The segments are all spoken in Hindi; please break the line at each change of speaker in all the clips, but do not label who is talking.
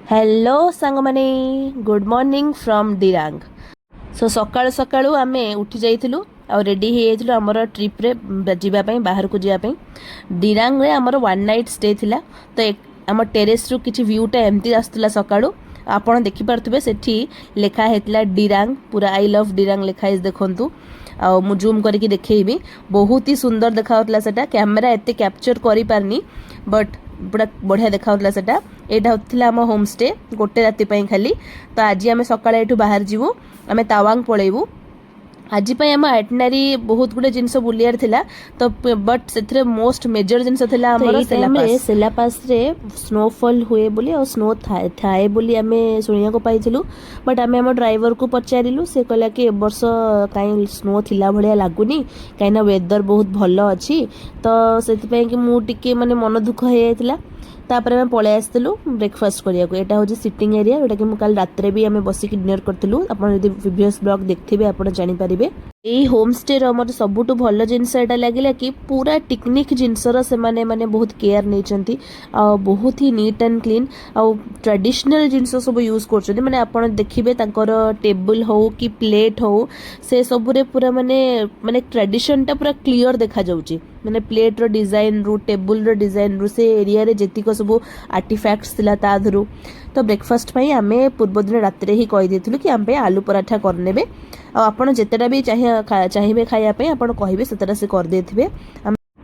हेलो सांग माने गुड मॉर्निंग फ्रॉम दिरांग। सो सकाळु सकाळु आमे उठी जाइथिलु आ रेडी हे जाइथिलु हमर ट्रिप रे जीवा पई बाहर को जीवा पई। दिरांग रे हमर वन नाइट स्टे थिला। तो हम टेरेस रु किछि व्यूटा एमती आस्तला सकाळु आपण देखि परथबे सेठी लेखा हेतला दिरांग पूरा आई लव दिरांग लेखा इस देखंतु। आ मु जूम करके देखैबी बहुत ही सुंदर देखाउतला सेटा कैमरा एते कैप्चर करि पारनी बट पूरा बढ़िया देखाउतला सेटा। एटा होतला हम होम स्टे गोटे राति पई खाली। तो आज आम सकाळे एठू बाहर जीवु आम तावांग पळेबू। आज आम आइटनारी बहुत गुड़े जिनस बुलियार थिला। तो बट से मोस्ट मेजर जिनस थिला हमर सेलापास रे स्नोफॉल हुए बोली और स्नो थाए बोली आमे सुनिया को पाइथिलु। बट आमे हम ड्राइवर को पचारिलु से कहला कि ए वर्ष काई स्नो थिला भलिया लागुनी काईना वेदर बहुत भलो अछि। तो सेति पई कि मु टिके माने मन दुख हे जाइतिला। तापर आम पळै आसलु ब्रेकफास्ट करिया को। एटा होची सिटिंग एरिया जोटा कि मु काल रात्रे भी आमे बसिक डिनर करथिलु। आपण यदि प्रीवियस ब्लॉग देखथिबे आपण जानि परिबे। एई होम स्टे रो हमर सबुटु भलो जिंस एटा लागिला कि पूरा टेक्निक जिंसर से माने बहुत केयर नेचंती आ बहुत ही नीट एंड क्लीन आ ट्रेडिशनल जिंस सब यूज करछथि। माने आपण देखिबे तांकर टेबल हो कि प्लेट हो से सबुरे पूरा माने ट्रेडिशन टा पूरा क्लियर देखा जाउची। माने प्लेट रो डिजाइन रु टेबल रो डिजाइन रु से एरिया रे जेतिको सब आर्टिफैक्ट्स थिला ता धरु। तो ब्रेकफास्ट पई आमे पूर्व दिन रात्रे ही कहि देथिलु कि आम पे आलू पराठा करनेबे आ आपण जेतेटा भी चाहिए खाया पे आपण कहिबे सेतेटा से कर देथिबे।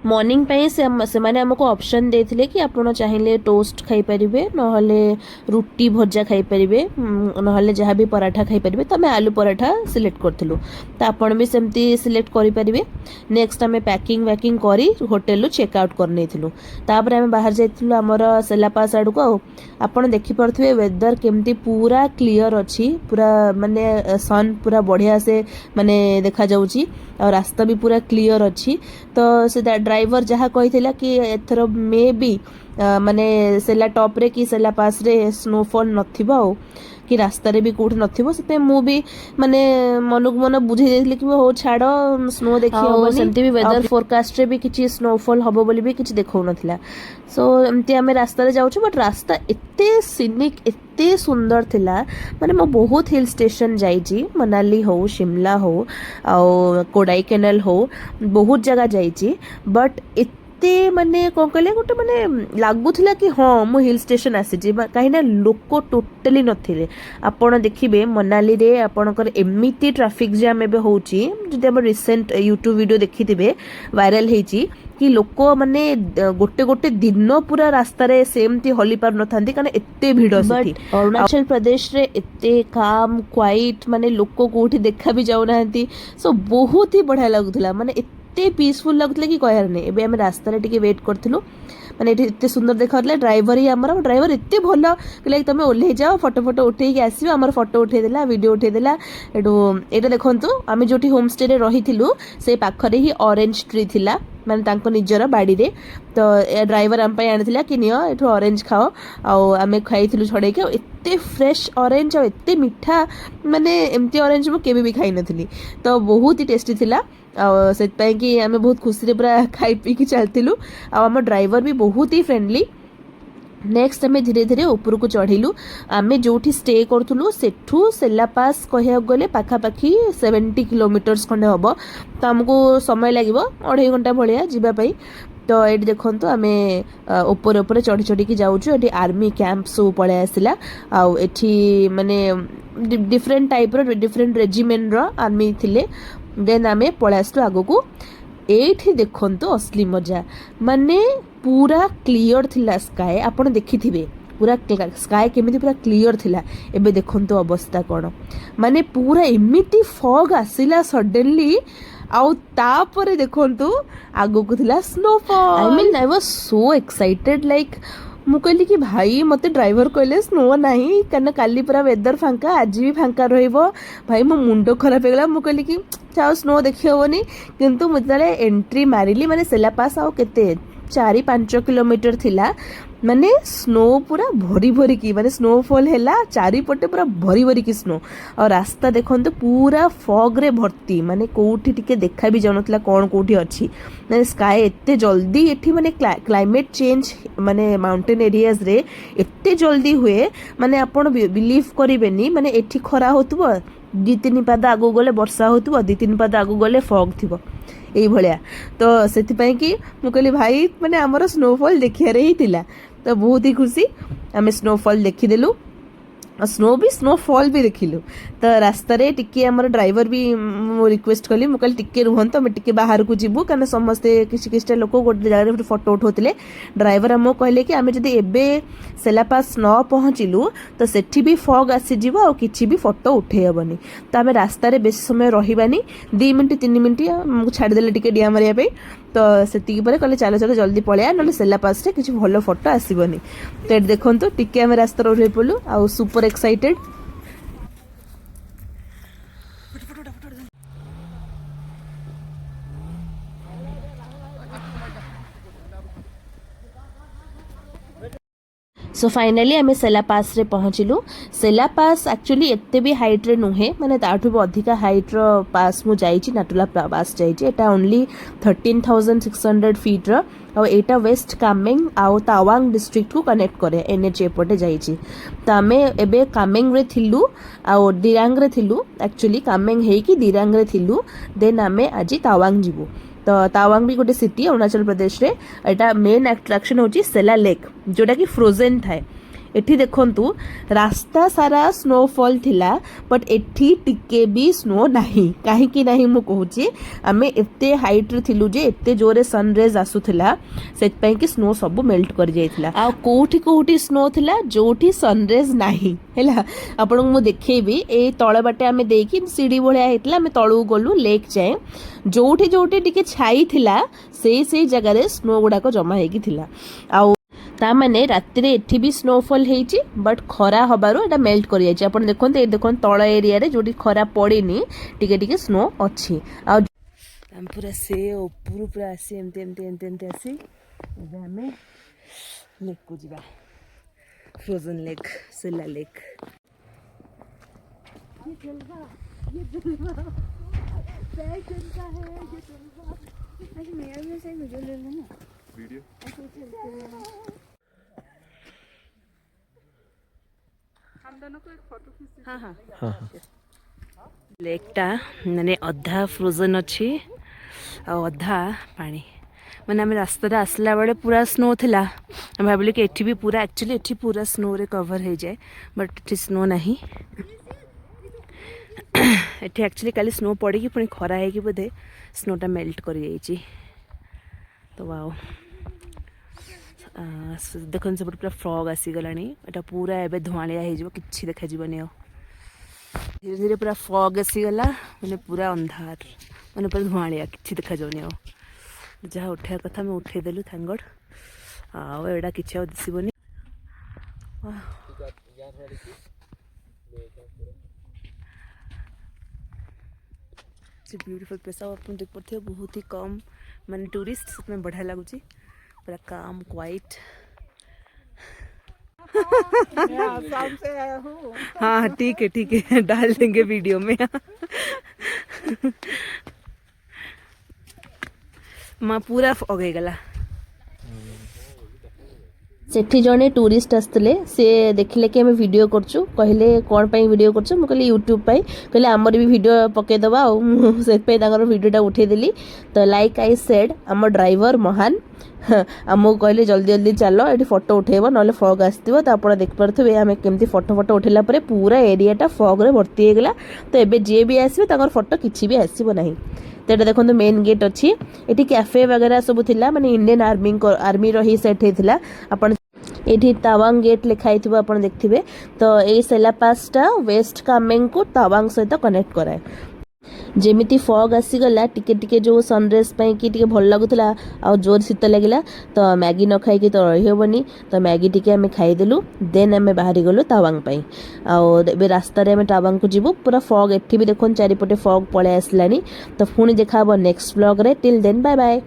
मॉर्निंग पे से माने हमको ऑप्शन देथिले कि आपण चाहिए टोस्ट खाई परिबे नहले रुटी भजा खाई परिबे नहले जहाँ भी पराठा खाई परिबे। तो हमें आलू पराठा सिलेक्ट करथिलु। तो आपण भी सेमती सिलेक्ट करि परिबे। नेक्स्ट हमें पैकिंग वैकिंग करी होटल लो चेक आउट कर नेथिलु। तापर हमें बाहर जाइथिलु हमर सेलापास आडू को। आपण देखि परथबे वेदर केमती पूरा क्लियर अछि पूरा माने सन पूरा बढ़िया से माने देखा जाउची और रास्ता भी पूरा क्लियर अच्छी। तो से ड्राइवर जहाँ कही कि एथर मे बी माने सेला टॉप रे कि सेला पास रे स्नोफॉल नथिबो कि रास्ता रे भी कोठ नथिबो से मु भी माने मनक मन बुझे देथिले कि हो छाड़ो स्नो देखि होबनी। सेमती भी वेदर फोरकास्ट रे भी किछि स्नोफॉल हबो बोली भी किछि देखौ नथिला। सो एमती आमे रास्ता रे जाउछु बट रास्ता एते सीनिक एते सुंदर थिला। माने मो बहुत हिल स्टेशन जाइची मनाली हो शिमला हो आ कोडाई कैनाल हो बहुत जगह जाइची बट एते माने कोन कहले गोटे माने लागुथिला कि हाँ मु हिल स्टेशन आसीची कहीं ना लोक टोटली नथिले। आपण देखिबे मनाली रे आपणकर एमिति ट्रैफिक जाम एबे होची जदि हम रिसेंट यूट्यूब वीडियो देखिथिबे वायरल हेची कि लोक माने गोटे गोटे दिन पूरा रास्ता रे सेमती हली पार नथांती कारण एते भिड़ सेठी। अरुणाचल प्रदेश रे एते काम क्वाइट माने लोक कोठी देखा भी जाउ नाहंती। सो बहुत ही बढ़िया लागुथला माने एते पीसफुल लागुथला कि कहर नै। एबे हम रास्ता रे टिके वेट करथिलु माने एते सुंदर देखाउतला। ड्राइवर ही हमर ड्राइवर एते भलो कि तमे ओल्हे जाओ फोटो फोटो उठे के आसीबो। हमर फोटो उठे देला वीडियो उठे देला। एटा देखंतु आमे जोठी होम स्टे रे रहिथिलु से पाखरे ही ऑरेंज ट्री थिला माने तांको निजर बाड़ी रे। तो ड्राइवर हम पई आनिथिला कि नियो एठो ऑरेंज खाओ आ आमे खाइथिलु छडे के एते फ्रेश ऑरेंज और एते मीठा माने एमती ऑरेंज मु केबे भी खाइ नथिली। तो बहुत ही टेस्टी थिला आ सेत पई कि आमे बहुत खुशी रे पूरा खाइ पी के चलथिलु आ हमर ड्राइवर भी बहुत ही फ्रेंडली। नेक्स्ट आमे धीरे धीरे ऊपर को चढ़िलु। आमे जोठी स्टे करथुलु सेठू सेलापास कहिया गले पाखा पाखी 70 किलोमीटर्स खंडे हबो। तो हमको समय लागिवो 2.5 घंटा भलिया जीवा पई। तो ये देखो आम ऊपर ऊपर चढ़ी चढ़ी की जाऊँ। ये आर्मी कैंप सब पलि आसला आठी माने डिफरेंट टाइप रो डिफरेंट रेजिमेंट रो आर्मी थिले। देन आम पलि आसलु आगो को। एठी देखंतु असली मजा माने पूरा क्लियर थिला स्काई। आपण देखिथिबे पूरा स्काई केमिति पूरा क्लियर थिला। एबे देखंतु अवस्था कोन माने पूरा एमिति फॉग आसिला सडनली आउ तापरे देखंतु आगो को थिला snowfall. I mean I was so excited like मु कहली कि भाई मते ड्राइवर कहले स्नो नाही कना काली पूरा वेदर फांका आज भी फांका रहइबो। भाई मो मुंडो खराब हेगला। मु कहली कि चाओ स्नो देखि होबनी किंतु मुतले एंट्री मारिली माने सेला पास आउ केते 4-5 किलोमीटर थिला माने स्नो पूरा भरी भरी की माने स्नोफॉल हैला चारिपटे पूरा भरी भरी की स्नो और रास्ता देखंतु पूरा फॉग रे भर्ती माने कोठी टिके देखा भी जाउनतला कोन कोठी अछि माने स्काई एते जल्दी एठी माने क्लाइमेट चेंज माने माउंटेन एरियाज रे एते जल्दी हुए माने आपण बिलीव करिवेनी माने एठी खरा होतबो 2-3 पाद आगु गले वर्षा होतबो 2-3 पाद आगु गले फॉग थिबो एई भलिया तो सेति पई कि मु कहली भाई माने हमर स्नोफॉल देखिया रे ही थिला तो बहुत ही खुशी आम स्नोफॉल देखीदेलु स्नोफॉल भी देखिलु तो रास्ता रे टिके हमर ड्राइवर भी रिक्वेस्ट कली मु कहली टिके रुहंतो हम टिके बाहर को जीवु कारण समस्ते किसी किसी लोक गोटे जगह फोटो उठाउतले ड्राइवर हमको कहले कि आमे जदी एबे सेलापास न पहुँचलु तो सेठी भी फॉग आसी जीव और किछि भी फोटो उठे हेबनी तो आमे रास्ता रे बेसी समय रहिबानी 2 मिनिट 3 मिनिट हमको छाड़ी देले टिके डिया मारिया पे तो सेतिकी परे कहले चलो चलो जल्दी पळेया नले सेलापास रे किछि भलो फोटो आसीबनी तो एट देखंतु टिके आमे रास्ता रे उठे पलु आ सुपर एक्साइटेड सो फाइनाली आम सेलापास रे पहुँचलु सेलापास एक्चुअली एते भी हाइट रे नुहे माने ताठु भी अधिका हाइट रो पास मु जाइछि नाटुला पास जाइछि एटा ओनली 13,600 फीट रो और एटा वेस्ट कामेंग आउ तावांग डिस्ट्रिक्ट को कनेक्ट करे एनएच एपटे जाइछि तो आमे एबे कामेंग रे थिलु आउ दिरांग रे थिलु एक्चुअली कामेंग हेई कि दिरांग रे थिलु देन आमे आजि तावांग जिवु तो तावांग भी गोटे सिटी अरुणाचल प्रदेश रे एटा मेन अट्रैक्शन होची सेला लेक जोटा कि फ्रोजन थाए एठी देखंतु रास्ता सारा स्नोफॉल थिला बट एठी टिके भी स्नो नाही काहे कि नाही मु कहूची आमे एते हाइट रे थिलु जे एते जोरे सनरेज आसुथिला सेत पई कि स्नो सब मेल्ट कर जाइथिला आ कोठी कोठी स्नो थिला जोठी सनरेज नाही हैला आपन मु देखैबी ए तळे बाटे आमे देकी सीडी भलिया हेतला आमे तळु गलु लेक जाए जोठी जोठी टिके छाई थिला से जगह रे स्नो गुडा को जमा हेकी थिला आ ता माने राति रे एठी भी स्नोफॉल हेची बट खरा हबारो एटा मेल्ट कर जायछि आपण देखोन ए देखोन तळ एरिया रे जोटी खरा पड़ेनी टिके टिके स्नो अछि आ हम पूरा से ऊपर पूरा आसी एमते आसी एबे हमें लेक को जिबा फ्रोजन लेक सेला लेक ये जलवा सही चलता है ये जलवा आज मेरा भी सही वीडियो ले लेना वीडियो हम दोनों को एक फोटो खींच हां हां लेकटा माने अधा फ्रोजन अछि आ अधा पानी माने हम रास्ता रे आसला बेले पूरा स्नो थिला हम भाबले कि एठी भी पूरा एक्चुअली एठी पूरा स्नो रे कवर हो जाए बट एठी स्नो नहीं एठी एक्चुअली काली स्नो पड़ी कि पुणी खरा है कि बोधे स्नोटा मेल्ट कर जाइछि तो वाओ देखन सब पूरा फ्रॉग आसी गलानी एटा पूरा एबे धुआलिया हे जिवो किछि देखा जिवनी आ धीरे धीरे पूरा फॉग आसी गला माने पूरा अंधार माने पूरा धुआलिया किछि देखा जवनी आ जहाँ उठा कथा मैं उठे देलु थैंक गॉड आ एडा किछि आ दिसिबनी ब्यूटीफुल प्लेस अपन देख पड़ते बहुत ही कम माने टूरिस्ट में बढ़िया लगुची पूरा काम क्वाइट हाँ ठीक है डाल देंगे वीडियो में माँ पूरा फॉग हो गला सेठी जने टूरिस्ट आसते से देखिले कि आम वीडियो करचु कहले कौन पाई वीडियो करचु मु कहले यूट्यूब पाई कहले आमर भी वीडियो पकेदबा आ से वीडियोटा उठेदेली तो लाइक आई सेड आम ड्राइवर महान आमको कहले जल्दी जल्दी चल ये फोटो उठेब ना फॉग आसो तो आप देखिपे आम केमती फोटो उठेला पूरा एरियाटा फॉग रे भर्ती होगला तो एबे जे भी आसबे फोटो किसी भी आसब ना तो ये देखो मेन गेट अच्छी ये कैफे वगैरह सब थिला माने इंडियन आर्मी रही सेट होता आपन ये तावांग गेट लिखाई थी आप देखिए तो ये सेलापासटा वेस्ट कामेंग को तावांग सहित कनेक्ट कराए जेमिति फॉग आसीगला टिके टिके जो सनराइज पाई कि टिके भल लगुला आ जोर शीत लगिला तो मैगी न खाई तो रही हेबनी तो मैगी टिके आमे खाईदेलु देन आमे बाहरी गलु तावांग पाई आ एबे रास्ता रे आमे तावांग को जीवु पूरा फॉग एठी भी देखोन चारिपटे फॉग पळे आसलानी तो पुणी देखा नेक्स्ट व्लॉग रे टिल देन बाय बाय।